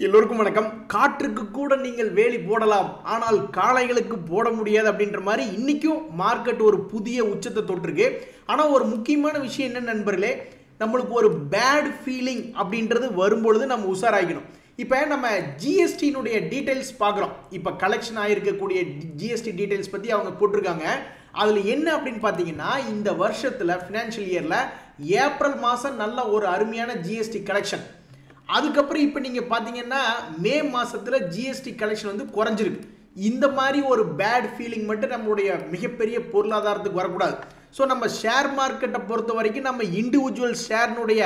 எல்லோருக்கும் வணக்கம். காற்றுக்கு கூட நீங்கள் வேலி போடலாம், ஆனால் காளைகளுக்கு போட முடியாது அப்படின்ற மாதிரி இன்னைக்கும் மார்க்கெட் ஒரு புதிய உச்சத்தை தொட்டிருக்கு. ஆனால் ஒரு முக்கியமான விஷயம் என்ன நண்பர்களே, நம்மளுக்கு ஒரு பேட் ஃபீலிங் அப்படின்றது வரும்பொழுது நம்ம உஷாராகிக்கணும். இப்போ நம்ம ஜிஎஸ்டியினுடைய டீட்டெயில்ஸ் பார்க்குறோம். இப்போ கலெக்ஷன் ஆகிருக்கக்கூடிய ஜிஎஸ்டி டீட்டெயில்ஸ் பற்றி அவங்க போட்டிருக்காங்க. அதில் என்ன அப்படின்னு பார்த்தீங்கன்னா, இந்த வருஷத்தில் ஃபினான்ஷியல் இயரில் ஏப்ரல் மாதம் நல்ல ஒரு அருமையான ஜிஎஸ்டி கலெக்ஷன். அதுக்கப்புறம் இப்போ நீங்கள் பார்த்தீங்கன்னா மே மாதத்தில் ஜிஎஸ்டி கலெக்ஷன் வந்து குறைஞ்சிருக்கு. இந்த மாதிரி ஒரு பேட் ஃபீலிங் மட்டும் நம்மளுடைய மிகப்பெரிய பொருளாதாரத்துக்கு வரக்கூடாது. ஸோ நம்ம ஷேர் மார்க்கெட்டை பொறுத்த வரைக்கும் நம்ம இண்டிவிஜுவல் ஷேர்னுடைய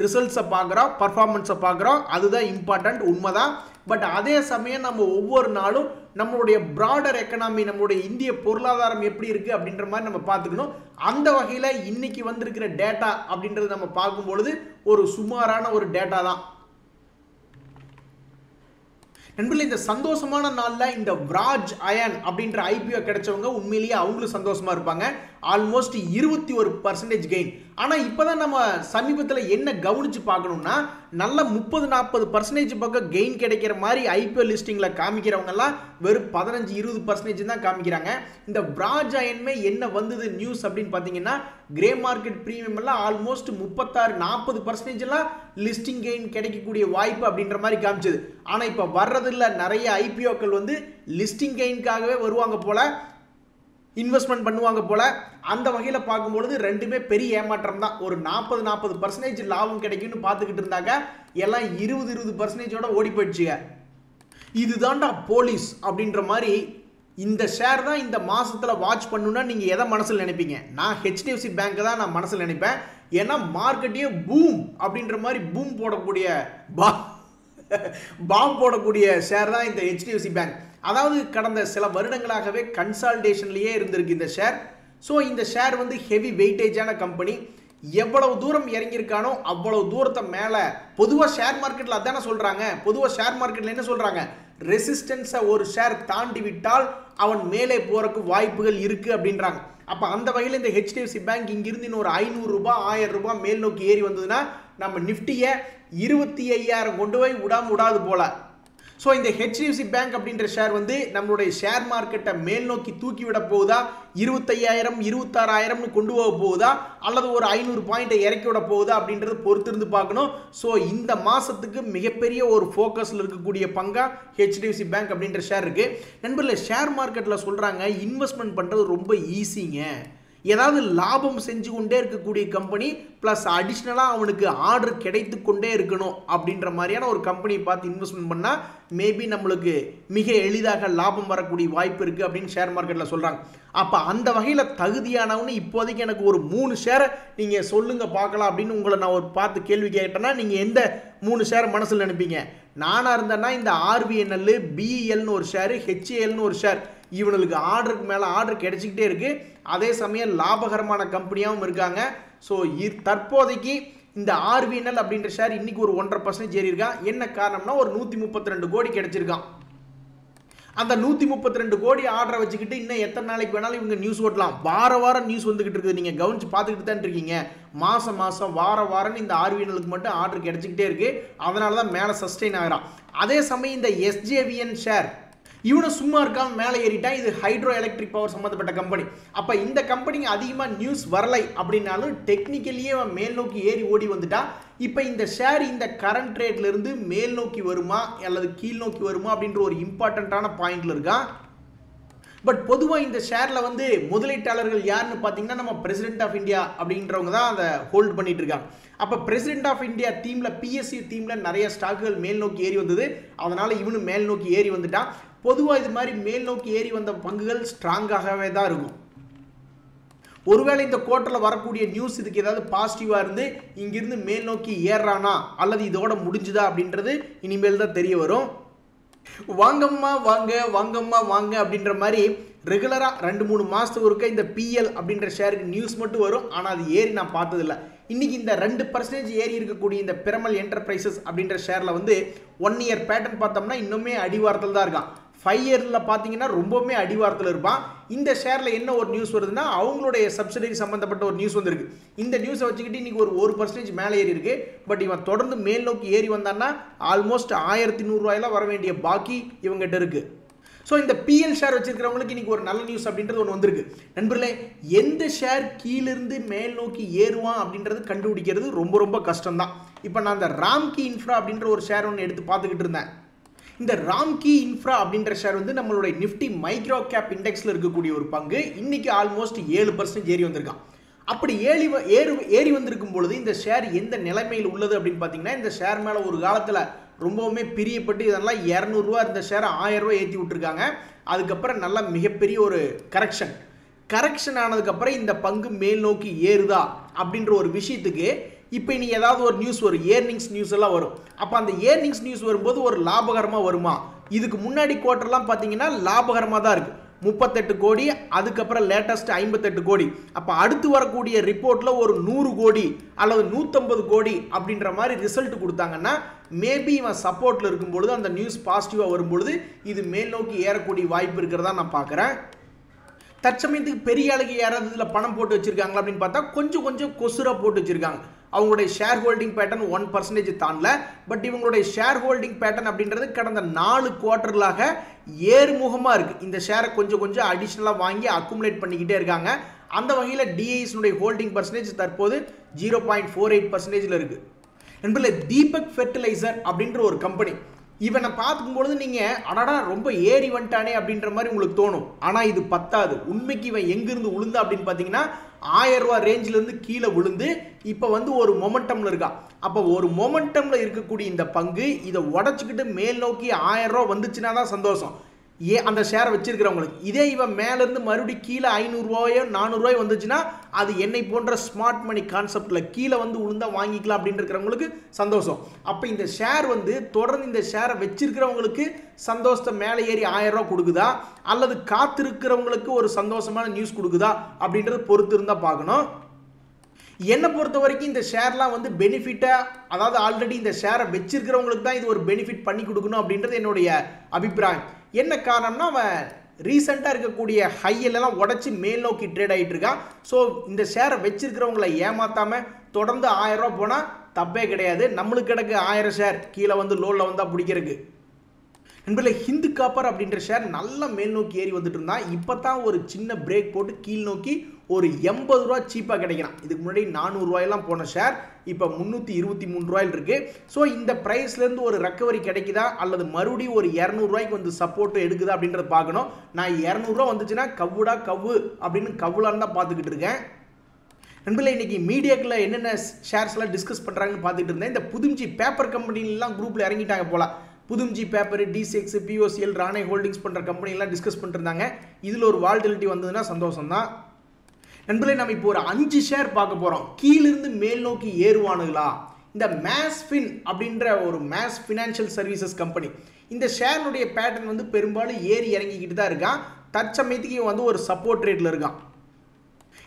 ரிசல்ட்ஸை பார்க்குறோம், பர்ஃபார்மன்ஸை பார்க்குறோம். அதுதான் இம்பார்ட்டண்ட், உண்மைதான். பட் அதே சமயம் நம்ம ஒவ்வொரு நாளும் நம்மளுடைய ப்ராடர் எக்கனாமி, நம்மளுடைய இந்திய பொருளாதாரம் எப்படி இருக்குது அப்படின்ற மாதிரி நம்ம பார்த்துக்கணும். அந்த வகையில் இன்னைக்கு வந்திருக்கிற டேட்டா அப்படின்றது நம்ம பார்க்கும்பொழுது ஒரு சுமாரான ஒரு டேட்டா தான். நண்பர்களே, இந்த சந்தோஷமான நாளில் இந்த விராஜ் அயன் அப்படின்ற ஐபிஓ கிடைச்சவங்க உண்மையிலேயே அவங்களும் சந்தோஷமா இருப்பாங்க. Almost 21% gain. ஆனால் இப்போதான் நம்ம சமீபத்தில் என்ன கவனிச்சு பார்க்கணும்னா, நல்ல 30-40% பக்கம் கெயின் கிடைக்கிற மாதிரி ஐபிஓ லிஸ்டிங்கில் காமிக்கிறவங்கலாம் வெறும் 15-20% தான் காமிக்கிறாங்க. இந்த விராஜ் அயன்மே என்ன வந்தது நியூஸ் அப்படின்னு பார்த்தீங்கன்னா, கிரே மார்க்கெட் ப்ரீமியம் எல்லாம் ஆல்மோஸ்ட் 36-40% லிஸ்டிங் கெயின் கிடைக்கக்கூடிய வாய்ப்பு அப்படின்ற மாதிரி காமிச்சது. ஆனால் இப்போ வர்றதில்ல, நிறைய ஐபிஓக்கள் வந்து லிஸ்டிங் கெயின்காகவே வருவாங்க போல, இன்வெஸ்ட்மெண்ட் பண்ணுவாங்க போல. அந்த வகையில் பார்க்கும்பொழுது ரெண்டுமே பெரிய ஏமாற்றம் தான். ஒரு 40-40% லாபம் கிடைக்கும்னு பார்த்துக்கிட்டு இருந்தாங்க, எல்லாம் 20-20% ஓடி போயிடுச்சுங்க. இதுதான்டா போலீஸ் அப்படின்ற மாதிரி. இந்த ஷேர் தான் இந்த மாசத்தில் வாட்ச் பண்ணணும்னா நீங்கள் எதை மனசில் நினைப்பீங்க? நான் ஹெச்டிஎஃப்சி பேங்க் தான் நான் மனசில் நினைப்பேன். ஏன்னா மார்க்கெட்டையே பூம் அப்படின்ற மாதிரி பூம் போடக்கூடிய பாம் போடக்கூடிய ஷேர் தான் இந்த ஹெச்டிஎஃப்சி பேங்க். அதாவது கடந்த சில வருடங்களாகவே கன்சால்டேஷன்லேயே இருந்திருக்கு இந்த ஷேர். ஸோ இந்த ஷேர் வந்து ஹெவி வெயிட்டேஜான கம்பெனி. எவ்வளவு தூரம் இறங்கியிருக்கானோ அவ்வளவு தூரத்தை மேலே பொதுவாக ஷேர் மார்க்கெட்டில் அதானே சொல்கிறாங்க. பொதுவாக ஷேர் மார்க்கெட்டில் என்ன சொல்கிறாங்க? ரெசிஸ்டன்ஸை ஒரு ஷேர் தாண்டி விட்டால் அவன் மேலே போகிறக்கு வாய்ப்புகள் இருக்குது அப்படின்றாங்க. அப்போ அந்த வகையில் இந்த ஹெச்டிஎஃப்சி பேங்க் இங்கிருந்து இன்னொரு 500 ரூபாய் 1000 ரூபாய் மேல் நோக்கி ஏறி வந்ததுன்னா நம்ம நிஃப்டியை 25,000 கொண்டு போய் விடாது போல. ஸோ இந்த ஹெச்டிஎஃப்சி பேங்க் அப்படின்ற ஷேர் வந்து நம்மளுடைய ஷேர் மார்க்கெட்டை மேல் நோக்கி தூக்கி விட போகுதா, 25,000 26,000 கொண்டு போக போகுதா, அல்லது ஒரு 500 பாயிண்ட்டை இறக்கி விட போகுதா அப்படின்றது பொறுத்திருந்து பார்க்கணும். ஸோ இந்த மாதத்துக்கு மிகப்பெரிய ஒரு ஃபோக்கஸில் இருக்கக்கூடிய பங்கா ஹெச்டிஎஃப்சி பேங்க் அப்படின்ற ஷேர் இருக்குது. நண்பர்களே, ஷேர் மார்க்கெட்டில் சொல்கிறாங்க இன்வெஸ்ட்மெண்ட் பண்ணுறது ரொம்ப ஈஸிங்க. ஏதாவது லாபம் செஞ்சு கொண்டே இருக்கக்கூடிய கம்பெனி ப்ளஸ் அடிஷ்னலாக அவனுக்கு ஆர்டர் கிடைத்து கொண்டே இருக்கணும் அப்படின்ற மாதிரியான ஒரு கம்பெனியை பார்த்து இன்வெஸ்ட்மெண்ட் பண்ணால் மேபி நம்மளுக்கு மிக எளிதாக லாபம் வரக்கூடிய வாய்ப்பு இருக்குது அப்படின்னு ஷேர் மார்க்கெட்டில் சொல்கிறாங்க. அப்போ அந்த வகையில் தகுதியானவனு இப்போதைக்கு எனக்கு ஒரு 3 ஷேரை நீங்கள் சொல்லுங்கள் பார்க்கலாம் அப்படின்னு உங்களை நான் ஒரு பார்த்து கேள்வி கேட்டேன்னா நீங்கள் எந்த 3 ஷேரை மனசில் நினைப்பீங்க? நானாக இருந்தேன்னா இந்த ஆர்பிஎன்எல், பிஇஎல்னு ஒரு ஷேரு, ஹெச்ஏஎல்னு ஒரு ஷேர். இவனுக்கு ஆர்டருக்கு மேலே ஆர்டர் கிடைச்சிக்கிட்டே இருக்குது. அதே சமயம் லாபகரமான கம்பெனியாகவும் இருக்காங்க. ஸோ தற்போதைக்கு இந்த ஆர்பிஎன்எல் அப்படின்ற ஷேர் இன்னைக்கு ஒரு 1.5% ஏறி இருக்கான். என்ன காரணம்னா ஒரு 132 கோடி கிடைச்சிருக்கான். அந்த 132 கோடி ஆர்டரை வச்சுக்கிட்டு இன்னும் எத்தனை நாளைக்கு வேணாலும் இவங்க நியூஸ் ஓட்டலாம். வாரம் நியூஸ் வந்துகிட்டு இருக்குது. நீங்கள் கவனிச்சு பார்த்துக்கிட்டு தான் இருக்கீங்க. மாதம் வாரம் இந்த ஆர்பிஎன்எலுக்கு மட்டும் ஆர்டர் கிடைச்சிக்கிட்டே இருக்கு. அதனால தான் மேலே சஸ்டெயின் ஆகிறான். அதே சமயம் இந்த எஸ்ஜேவிஎன் ஷேர் இவனை சும்மா இருக்காம மேலே ஏறிட்டான். இது ஹைட்ரோ எலக்ட்ரிக் பவர் சம்மந்தப்பட்ட கம்பெனி. அப்போ இந்த கம்பெனிக்கு அதிகமாக நியூஸ் வரலை அப்படின்னாலும் டெக்னிக்கலியே மேல் நோக்கி ஏறி ஓடி வந்துட்டா. இப்போ இந்த ஷேர் இந்த கரண்ட் ரேட்லேருந்து மேல் நோக்கி வருமா அல்லது கீழ் நோக்கி வருமா அப்படின்ற ஒரு இம்பார்ட்டண்ட்டான பாயிண்ட்ல இருக்கா. பட் பொதுவாக இந்த ஷேரில் வந்து முதலீட்டாளர்கள் யாருன்னு பார்த்தீங்கன்னா நம்ம பிரசிடென்ட் ஆஃப் இந்தியா அப்படின்றவங்க தான் அதை ஹோல்ட் பண்ணிட்டு இருக்காங்க. அப்போ பிரசிடென்ட் ஆஃப் இந்தியா டீமில், பிஎஸ்சி டீமில் நிறைய ஸ்டாக்குகள் மேல் நோக்கி ஏறி வந்தது. அதனால் இவனு மேல் நோக்கி ஏறி வந்துட்டான். பொதுவாக இது மாதிரி மேல் நோக்கி ஏறி வந்த பங்குகள் ஸ்ட்ராங்காகவே தான் இருக்கும். ஒருவேளை இந்த குவார்ட்டரில் வரக்கூடிய நியூஸ் இதுக்கு ஏதாவது பாசிட்டிவாக இருந்து இங்கிருந்து மேல் நோக்கி ஏறானா அல்லது இதோட முடிஞ்சுதா அப்படின்றது இனிமேல் தான் தெரிய வரும். வாங்கம்மா வாங்க அப்படின்ற மாதிரி ரெகுலராக 2-3 மாதத்துக்கு ஒருக்க இந்த பிஎல் அப்படின்ற ஷேருக்கு நியூஸ் மட்டும் வரும். ஆனால் அது ஏறி நான் பார்த்ததில்ல. இன்னைக்கு இந்த 2% ஏறி இருக்கக்கூடிய இந்த பிரமல் என்டர்பிரைசஸ் அப்படின்ற ஷேரில் வந்து 1 இயர் பேட்டர்ன் பார்த்தோம்னா இன்னுமே அடிவாரத்தில் தான் இருக்கான். 5 இயரில் பார்த்தீங்கன்னா ரொம்பவுமே அடிவாரத்தில் இருப்பான். இந்த ஷேர்ல என்ன ஒரு நியூஸ் வருதுன்னா அவங்களுடைய சப்சிடரி சம்பந்தப்பட்ட ஒரு நியூஸ் வந்திருக்கு. இந்த நியூஸை வச்சுக்கிட்டு இன்னைக்கு ஒரு 1% மேலே ஏறி இருக்கு. பட் இவன் தொடர்ந்து மேல் நோக்கி ஏறி வந்தான்னா ஆல்மோஸ்ட் 1100 ரூபாயில வர வேண்டிய பாக்கி இவங்ககிட்ட இருக்கு. ஸோ இந்த பிஎல் ஷேர் வச்சிருக்கிறவங்களுக்கு இன்னைக்கு ஒரு நல்ல நியூஸ் அப்படின்றது ஒன்று வந்திருக்கு. நண்பர்களே, எந்த ஷேர் கீழிருந்து மேல் நோக்கி ஏறுவான் அப்படின்றது கண்டுபிடிக்கிறது ரொம்ப ரொம்ப கஷ்டம் தான். இப்போ நான் அந்த ராம்கி இன்ஃப்ரா அப்படின்ற ஒரு ஷேர் ஒன்று எடுத்து பார்த்துக்கிட்டு இருந்தேன். இந்த ராம்கி இன்ஃப்ரா அப்படின்ற ஷேர் வந்து நம்மளுடைய நிஃப்டி மைக்ரோ கேப் இண்டெக்ஸில் இருக்கக்கூடிய ஒரு பங்கு. இன்னைக்கு ஆல்மோஸ்ட் 7% ஏறி வந்திருக்கான். அப்படி ஏறி வந்திருக்கும் பொழுது இந்த ஷேர் எந்த நிலைமையில் உள்ளது அப்படின்னு பார்த்தீங்கன்னா, இந்த ஷேர் மேலே ஒரு காலத்தில் ரொம்பவுமே பிரியப்பட்டு இதெல்லாம் 200 ரூபா இந்த ஷேரை 1000 ரூபா ஏற்றி விட்டுருக்காங்க. அதுக்கப்புறம் நல்லா மிகப்பெரிய ஒரு கரெக்ஷன் ஆனதுக்கப்புறம் இந்த பங்கு மேல் நோக்கி ஏறுதா அப்படின்ற ஒரு விஷயத்துக்கு இப்போ இனி ஏதாவது ஒரு நியூஸ் வரும், ஏர்னிங்ஸ் நியூஸ் எல்லாம் வரும். அப்போ அந்த ஏர்னிங்ஸ் நியூஸ் வரும்போது ஒரு லாபகரமாக வருமா? இதுக்கு முன்னாடி குவார்ட்டர்லாம் பார்த்தீங்கன்னா லாபகரமாக தான் இருக்குது, 38 கோடி, அதுக்கப்புறம் லேட்டஸ்ட் 58 கோடி. அப்போ அடுத்து வரக்கூடிய ரிப்போர்ட்டில் ஒரு 100 கோடி அல்லது 150 கோடி அப்படின்ற மாதிரி ரிசல்ட் கொடுத்தாங்கன்னா மேபி இவன் சப்போர்ட்டில் இருக்கும்பொழுது அந்த நியூஸ் பாசிட்டிவாக வரும்பொழுது இது மேல் நோக்கி ஏறக்கூடிய வாய்ப்பு இருக்கிறதா நான் பார்க்குறேன். தற்சமயத்துக்கு பெரிய அளவுக்கு யாராவது இதில் பணம் போட்டு வச்சிருக்காங்களா அப்படின்னு பார்த்தா கொஞ்சம் கொசுராக போட்டு வச்சிருக்காங்க. அவங்களுடைய ஷேர் ஹோல்டிங் பேட்டர்ன் 1% தாண்டல. பட் இவங்களுடைய ஷேர் ஹோல்டிங் பேட்டர்ன் அப்படின்றது கடந்த 4 குவார்ட்டர்களாக ஏறுமுகமாக இருக்குது. இந்த ஷேரை கொஞ்சம் அடிஷ்னலாக வாங்கி அக்குமுலேட் பண்ணிக்கிட்டே இருக்காங்க. அந்த வகையில் டிஐஎஸ்னுடைய ஹோல்டிங் பர்சன்டேஜ் தற்போது 0.48% இருக்குது. என்பதில் தீபக் ஃபெர்டிலைசர் அப்படின்ற ஒரு கம்பெனி, இவனை பார்க்கும்பொழுது நீங்கள் அடடா ரொம்ப ஏறி வந்துட்டானே அப்படின்ற மாதிரி உங்களுக்கு தோணும். ஆனால் இது பத்தாது. உண்மைக்கு இவன் எங்கிருந்து விழுந்தா அப்படின்னு பார்த்தீங்கன்னா 1000 ரூபா ரேஞ்சிலேருந்து கீழே விழுந்து இப்போ வந்து ஒரு மொமெண்டமில் இருக்கான். அப்போ ஒரு மொமெண்டமில் இருக்கக்கூடிய இந்த பங்கு இதை உடச்சிக்கிட்டு மேல் நோக்கி 1000 ரூபா வந்துச்சுன்னா தான் சந்தோஷம் அந்த ஷேரை வச்சிருக்கிறவங்களுக்கு. இதே இவன் மேலேருந்து மறுபடியும் கீழே 500 ரூபாயோ 400 ரூபாயோ வந்துச்சுன்னா அது என்னை போன்ற ஸ்மார்ட் மணி கான்செப்டில் கீழே வந்து விழுந்தா வாங்கிக்கலாம் அப்படின்னு இருக்கிறவங்களுக்கு சந்தோஷம். அப்போ இந்த ஷேர் வந்து தொடர்ந்து இந்த ஷேரை வச்சிருக்கிறவங்களுக்கு சந்தோஷத்தை மேலே ஏறி 1000 ரூபா கொடுக்குதா அல்லது காத்திருக்கிறவங்களுக்கு ஒரு சந்தோஷமான நியூஸ் கொடுக்குதா அப்படின்றது பொறுத்து இருந்தால் பார்க்கணும். என்னை பொறுத்த வரைக்கும் இந்த ஷேர்லாம் வந்து பெனிஃபிட்டாக, அதாவது ஆல்ரெடி இந்த ஷேரை வச்சிருக்கிறவங்களுக்கு தான் இது ஒரு பெனிஃபிட் பண்ணி கொடுக்கணும் அப்படின்றது என்னுடைய அபிப்பிராயம். என்ன காரணம்னா அவன் ரீசெண்டாக இருக்கக்கூடிய ஹையெல்லாம் உடச்சி மேல் நோக்கி ட்ரேட் ஆகிட்டு இருக்கான். ஸோ இந்த ஷேரை வச்சிருக்கிறவங்களை ஏமாத்தாமல் தொடர்ந்து 1000 ரூபா போனால் தப்பே கிடையாது. நம்மளுக்கு கிடக்கு 1000 ஷேர் கீழே வந்து லோனில் வந்தால் பிடிக்கிறதுக்கு. நண்பர்களே, ஹிந்து காப்பர் அப்படின்ற ஷேர் நல்லா மேல் நோக்கி ஏறி வந்துட்டு இருந்தான். இப்போ தான் ஒரு சின்ன பிரேக் போட்டு கீழ் நோக்கி ஒரு 80 ரூபா சீப்பாக கிடைக்கிறான். இதுக்கு முன்னாடி 400 ரூபாயெல்லாம் போன ஷேர் இப்போ 323 ரூபாயில் இருக்குது. ஸோ இந்த ப்ரைஸ்லேருந்து ஒரு ரெக்கவரி கிடைக்குதா அல்லது மறுபடியும் ஒரு 200 ரூபாய்க்கு வந்து சப்போர்ட் எடுக்குதா அப்படின்றத பார்க்கணும். நான் 200 ரூபா வந்துச்சுன்னா கவ்வு அப்படின்னு கவ்வுலான்னு தான் பார்த்துக்கிட்டு இருக்கேன். நண்பர்களே, இன்னைக்கு மீடியாக்கில் என்னென்ன ஷேர்ஸ்லாம் டிஸ்கஸ் பண்ணுறாங்கன்னு பார்த்துட்டு இருந்தேன். இந்த புதும்ஜி பேப்பர் கம்பெனிலாம் குரூப்பில் இறங்கிட்டாங்க போல. புதும்ஜி பேப்பர், D6, POCL, ராணை ஹோல்டிங்ஸ் பண்ணுற கம்பெனிலாம் டிஸ்கஸ் பண்ணிட்டு இருந்தாங்க. இதில் ஒரு வால்டிலிட்டி வந்ததுன்னா சந்தோஷம் தான். நண்பர்களே, நம்ம இப்போ ஒரு 5 ஷேர் பார்க்க போகிறோம். கீழிருந்து மேல் நோக்கி ஏறுவானுங்களா? இந்த மேஸ்ஃபின் அப்படின்ற ஒரு மேஸ் ஃபினான்ஷியல் சர்வீசஸ் கம்பெனி, இந்த ஷேர்னுடைய பேட்டர்ன் வந்து பெரும்பாலும் ஏறி இறங்கிக்கிட்டு தான் இருக்கான். தற்சமயத்துக்கு வந்து ஒரு சப்போர்ட் ரேட்டில் இருக்கான்.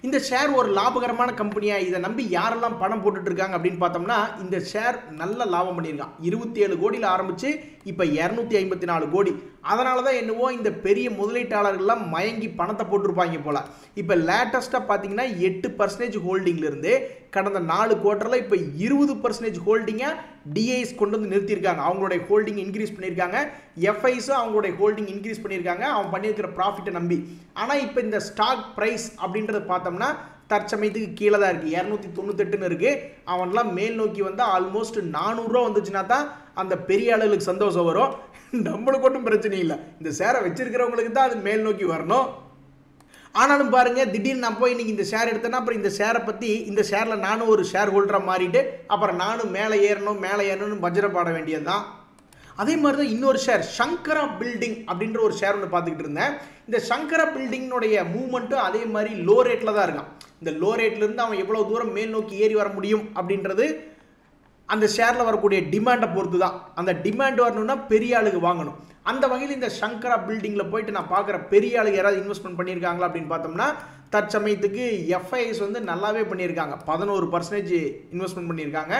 இந்த ஷேர் ஒரு லாபகரமான கம்பெனியாக இதை நம்பி யாரெல்லாம் பணம் போட்டுட்டு இருக்காங்க அப்படின்னு பார்த்தோம்னா இந்த ஷேர் நல்ல லாபம் பண்ணியிருக்கான். 27 கோடியில் ஆரம்பித்து இப்போ 254 கோடி. அதனால தான் என்னவோ இந்த பெரிய முதலீட்டாளர்கள்லாம் மயங்கி பணத்தை போட்டிருப்பாங்க போல். இப்போ லேட்டஸ்ட்டாக பார்த்தீங்கன்னா 8% ஹோல்டிங்லேருந்து கடந்த 4 குவார்ட்டரில் இப்போ 20% ஹோல்டிங்கை டிஐஸ் கொண்டு வந்து நிறுத்தியிருக்காங்க. அவங்களுடைய ஹோல்டிங் இன்க்ரீஸ் பண்ணியிருக்காங்க. எஃப்ஐஸும் அவங்களுடைய ஹோல்டிங் இன்க்ரீஸ் பண்ணியிருக்காங்க அவன் பண்ணியிருக்கிற ப்ராஃபிட்டை நம்பி. ஆனால் இப்போ இந்த ஸ்டாக் ப்ரைஸ் அப்படின்றத பார்த்தோம்னா தற்சமயத்துக்கு கீழே தான் இருக்குது, 298 இருக்குது. அவன்லாம் மேல் நோக்கி வந்தால் ஆல்மோஸ்ட் 400 ரூபா வந்துச்சுன்னா தான் அந்த பெரிய அளவுக்கு சந்தோஷம் வரும். நம்மளுக்கு ஒன்றும் பிரச்சனை இல்லை, இந்த ஷேரை வச்சிருக்கிறவங்களுக்கு தான் அது மேல் நோக்கி வரணும். ஆனாலும் பாருங்க, திடீர்னு நான் போய் இன்னைக்கு இந்த ஷேர் எடுத்தேன்னா அப்புறம் இந்த ஷேரை பற்றி இந்த ஷேரில் நானும் ஒரு ஷேர் ஹோல்டராக மாறிட்டு அப்புறம் நானும் மேலே ஏறணும்னு வஜ்ரப்பாட வேண்டியது தான். அதே மாதிரி தான் இன்னொரு ஷேர் சங்கரா பில்டிங் அப்படின்ற ஒரு ஷேர் ஒன்று பார்த்துக்கிட்டு இருந்தேன். இந்த சங்கரா பில்டிங்னுடைய மூவ்மெண்ட்டும் அதே மாதிரி லோ ரேட்டில் தான் இருக்கான். இந்த லோ ரேட்லேருந்து அவன் எவ்வளோ தூரம் மேல் நோக்கி ஏறி வர முடியும் அப்படின்றது அந்த ஷேரில் வரக்கூடிய டிமாண்டை பொறுத்து தான். அந்த டிமாண்ட் வரணும்னா பெரிய ஆளுக்கு வாங்கணும். அந்த வகையில் இந்த சங்கரா பில்டிங்கில் போயிட்டு நான் பார்க்குற பெரிய ஆளுக்கு யாராவது இன்வெஸ்ட்மெண்ட் பண்ணியிருக்காங்களா அப்படின்னு பார்த்தோம்னா தற்சமயத்துக்கு எஃப்ஐஎஸ் வந்து நல்லாவே பண்ணியிருக்காங்க. 11% இன்வெஸ்ட்மெண்ட் பண்ணியிருக்காங்க.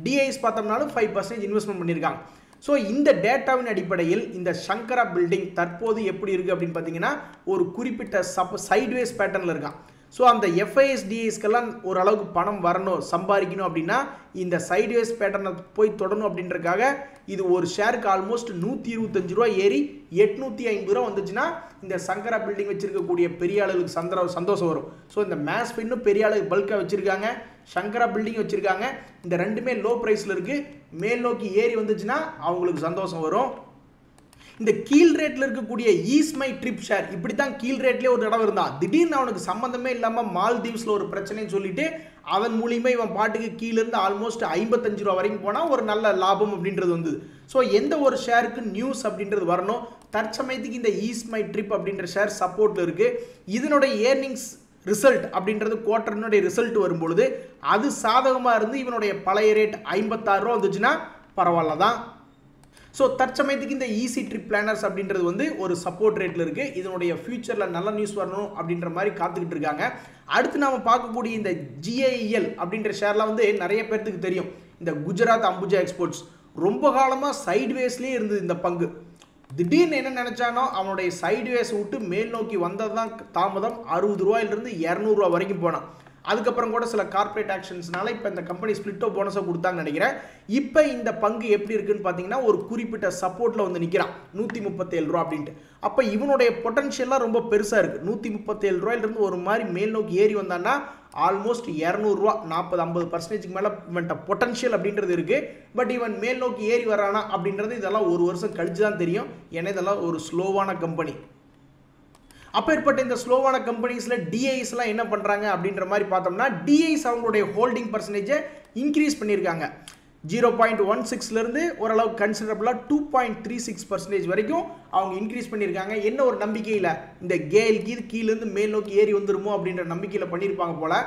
டிஐஎஸ் பார்த்தோம்னாலும் 5% இன்வெஸ்ட்மெண்ட் பண்ணியிருக்காங்க. ஸோ இந்த டேட்டாவின் அடிப்படையில் இந்த சங்கரா பில்டிங் தற்போது எப்படி இருக்குது அப்படின்னு பார்த்தீங்கன்னா ஒரு குறிப்பிட்ட சைட்வேஸ் பேட்டர்னில் இருக்கான். ஸோ அந்த எஃப்ஐஎஸ்டிஎஸ்க்கெல்லாம் ஓரளவுக்கு பணம் வரணும் சம்பாதிக்கணும் அப்படின்னா இந்த சைட்வேஸ் பேட்டர்னை போய் தொடணும் அப்படின்றக்காக இது ஒரு ஷேருக்கு ஆல்மோஸ்ட் 125 ரூபா ஏறி 850 ரூபா வந்துச்சுன்னா இந்த சங்கரா பில்டிங் வச்சிருக்கக்கூடிய பெரிய அளவுக்கு சந்தோஷம் வரும். ஸோ இந்த மேஸ்பின்னும் பெரிய அளவுக்கு பல்காக வச்சுருக்காங்க, சங்கரா பில்டிங் வச்சுருக்காங்க. இந்த ரெண்டுமே லோ ப்ரைஸில் இருக்குது. மேல் நோக்கி ஏறி வந்துச்சுன்னா அவங்களுக்கு சந்தோஷம் வரும். இந்த கீழ் ரேட்டில் இருக்கக்கூடிய ஈஸ்மை ட்ரிப் ஷேர் இப்படி தான் கீழ் ரேட்லேயே ஒரு இடம் இருந்தான். திடீர்னு அவனுக்கு சம்மந்தமே இல்லாமல் மால்தீவ்ஸில் ஒரு பிரச்சனைன்னு சொல்லிட்டு அதன் மூலியமாக இவன் பாட்டுக்கு கீழேருந்து ஆல்மோஸ்ட் 55 ரூபா வரைக்கும் போனால் ஒரு நல்ல லாபம் அப்படின்றது வந்தது. ஸோ எந்த ஒரு ஷேருக்கு நியூஸ் அப்படின்றது வரணும். தற்சமயத்துக்கு இந்த ஈஸ்மை ட்ரிப் அப்படின்ற ஷேர் சப்போர்ட்டில் இருக்குது. இதனுடைய ஏர்னிங்ஸ் ரிசல்ட் அப்படின்றது குவார்டர்னுடைய ரிசல்ட் வரும்பொழுது அது சாதகமாக இருந்து இவனுடைய பழைய ரேட் 56 ரூபா வந்துச்சுன்னா பரவாயில்ல தான். ஸோ தற்சமயத்துக்கு இந்த ஈஸி ட்ரிப் பிளானர்ஸ் அப்படின்றது வந்து ஒரு சப்போர்ட் ரேட்டில் இருக்குது. இதனுடைய ஃபியூச்சரில் நல்ல நியூஸ் வரணும் அப்படின்ற மாதிரி காத்துக்கிட்டு இருக்காங்க. அடுத்து நாம் பார்க்கக்கூடிய இந்த ஜிஐஎல் அப்படின்ற ஷேர்லாம் வந்து நிறைய பேர்த்துக்கு தெரியும். இந்த குஜராத் அம்புஜா எக்ஸ்போர்ட்ஸ் ரொம்ப காலமாக சைட்வேஸ்லேயே இருந்தது இந்த பங்கு. திடீர்னு என்ன நினச்சானோ அவனுடைய சைட்வேஸ் விட்டு மேல் நோக்கி வந்தது தான் தாமதம். 60 ரூபாயிலிருந்து 200 ரூபா வரைக்கும் போனான். அதுக்கப்புறம் கூட சில கார்பரேட் ஆக்ஷன்ஸ்னால இப்போ இந்த கம்பெனி ஸ்பிளிட்டோ போனஸை கொடுத்தாங்கன்னு நினைக்கிறேன். இப்போ இந்த பங்கு எப்படி இருக்குன்னு பார்த்தீங்கன்னா ஒரு குறிப்பிட்ட சப்போர்ட்டில் வந்து நிற்கிறான் 137 ரூபா அப்படின்ட்டு. அப்போ இவனுடைய பொட்டன்ஷியல்லாம் ரொம்ப பெருசாக இருக்குது. 137 ரூபாயிலிருந்து ஒரு மாதிரி மேல் நோக்கி ஏறி வந்தான்னா ஆல்மோஸ்ட் 200 ரூபா 40-50% மேலே இவன்ட்ட பொட்டன்ஷியல் அப்படின்றது இருக்குது. பட் இவன் மேல் நோக்கி ஏறி வரானா அப்படின்றது இதெல்லாம் ஒரு வருஷம் கழிச்சு தான் தெரியும். ஏன்னா இதெல்லாம் ஒரு ஸ்லோவான கம்பெனி. அப்பேற்பட்ட இந்த ஸ்லோவான கம்பெனிஸில் டிஐஸ்லாம் என்ன பண்ணுறாங்க அப்படின்ற மாதிரி பார்த்தோம்னா டிஐஸ் அவங்களுடைய ஹோல்டிங் பர்சன்டேஜை இன்க்ரீஸ் பண்ணியிருக்காங்க. 0.16லேருந்து ஓரளவு கன்சிடரபிளாக 2.36% வரைக்கும் அவங்க இன்க்ரீஸ் பண்ணியிருக்காங்க. என்ன ஒரு நம்பிக்கையில் இந்த கேஎல்கி கீழேருந்து மேல் நோக்கி ஏறி வந்துருமோ அப்படின்ற நம்பிக்கையில் பண்ணியிருப்பாங்க போல்.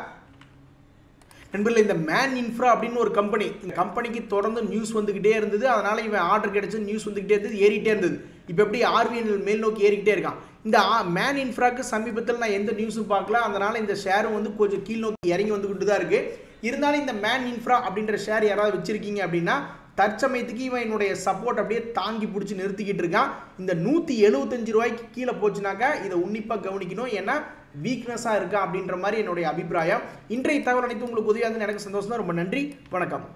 நண்பர்கள் இந்த மேன் இன்ஃப்ரா அப்படின்னு ஒரு கம்பெனி, இந்த கம்பெனிக்கு தொடர்ந்து நியூஸ் வந்துக்கிட்டே இருந்தது. அதனால் இவன் ஆர்டர் கிடைச்சி நியூஸ் வந்துக்கிட்டே இருந்தது, ஏறிட்டே இருந்தது. இப்போ எப்படி ஆர்விஎன்எல் மேல் நோக்கி ஏறிக்கிட்டே இருக்கான். இந்த மேன் இன்ஃப்ராக்கு சமீபத்தில் நான் எந்த நியூஸும் பார்க்கல. அதனால் இந்த ஷேரும் வந்து கொஞ்சம் கீழ் நோக்கி இறங்கி வந்துக்கிட்டு தான் இருக்குது. இருந்தாலும் இந்த மேன் இன்ஃப்ரா அப்படின்ற ஷேர் யாராவது வச்சுருக்கீங்க அப்படின்னா தற்சமயத்துக்கு இவன் என்னுடைய சப்போர்ட் அப்படியே தாங்கி பிடிச்சி நிறுத்திக்கிட்டு இருக்கான். இந்த 175 ரூபாய்க்கு கீழே போச்சுனாக்கா இதை உன்னிப்பாக கவனிக்கணும். ஏன்னா வீக்னஸாக இருக்கா அப்படின்ற மாதிரி என்னுடைய அபிப்பிராயம். இன்றைய தகவல் அனைத்து உங்களுக்கு உதவியாக எனக்கு சந்தோஷம் தான். ரொம்ப நன்றி, வணக்கம்.